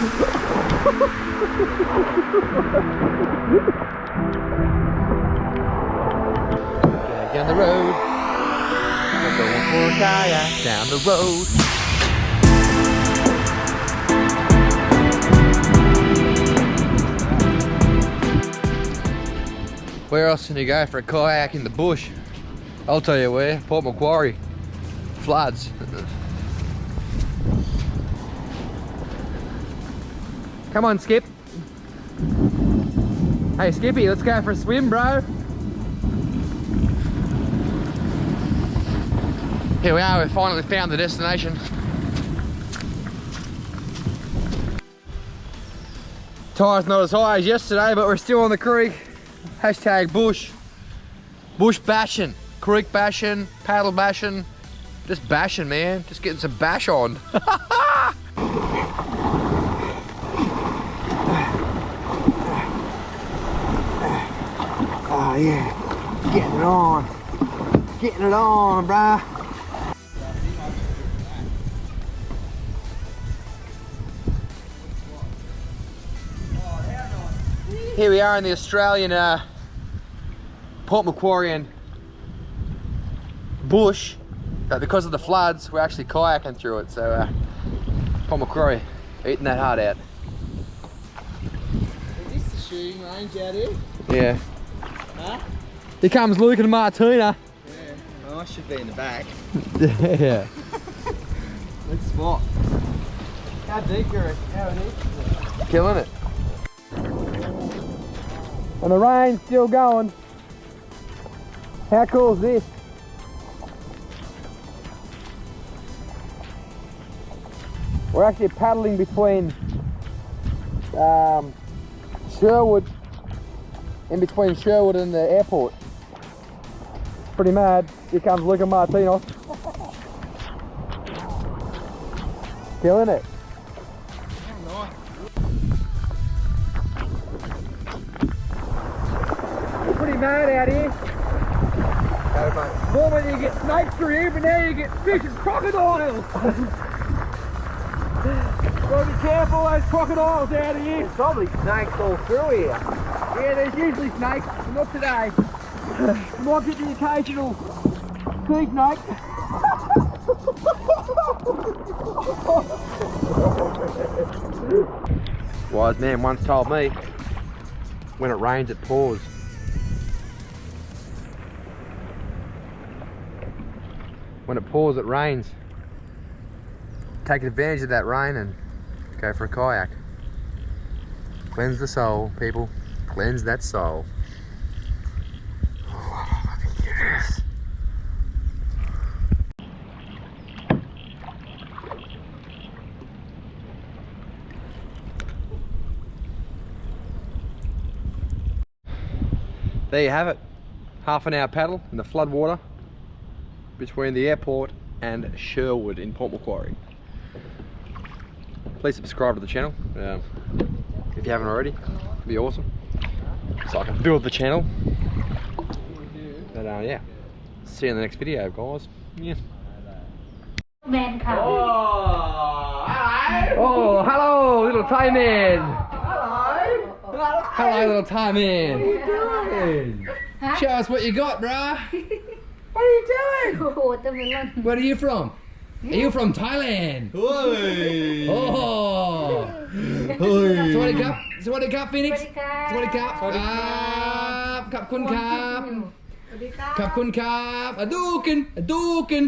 Down the road, we're going for a kayak down the road. Where else can you go for a kayak in the bush? I'll tell you where, Port Macquarie. Floods. Come on, Skip. Hey, Skippy, let's go for a swim, bro. Here we are, we've finally found the destination. Tide's not as high as yesterday, but we're still on the creek. Hashtag bush. Bush bashing, creek bashing, paddle bashing. Just bashing, man. Just getting some bash on. Oh yeah, getting it on. Getting it on, bruh. Here we are in the Australian Port Macquarie bush, but because of the floods, we're actually kayaking through it. So Port Macquarie eating that heart out. Is this the shooting range out here? Yeah. Huh? Here comes Luke and Martina. Yeah. Oh, I should be in the back. Yeah. Good spot. How deep are it? How deep? Killing it. And the rain's still going. How cool is this? We're actually paddling between Sherwood, in between Sherwood and the airport. Pretty mad. Here comes Luke and Martino. Killing it. Pretty mad out here. Normally you get snakes through here, but now you get fish and crocodiles. Gotta be careful, those crocodiles out of here. There's probably snakes all through here. Yeah, there's usually snakes, but not today. You might get the occasional sea snake. Wise man once told me, when it rains it pours. When it pours it rains. Take advantage of that rain and go for a kayak. Cleanse the soul, people. Cleanse that soul. Oh, yes. There you have it. Half an hour paddle in the flood water between the airport and Sherwood in Port Macquarie. Please subscribe to the channel if you haven't already. It'd be awesome, so I can build the channel. But yeah, see you in the next video, guys. Yeah. Mankind. Oh, hello. Oh, hello, little Thai man. Hello. Hello, little Thai man. What are you doing? Huh? Show us what you got, bruh. What are you doing? Watermelon. Where are you from? Are you from Thailand? Oi. Oh. Oi. สวัสดีครับ สวัสดีครับ Phoenix สวัสดีครับ สวัสดีครับ สวัสดีครับ ขอบคุณครับ สวัสดีครับ ขอบคุณครับอะดูกิน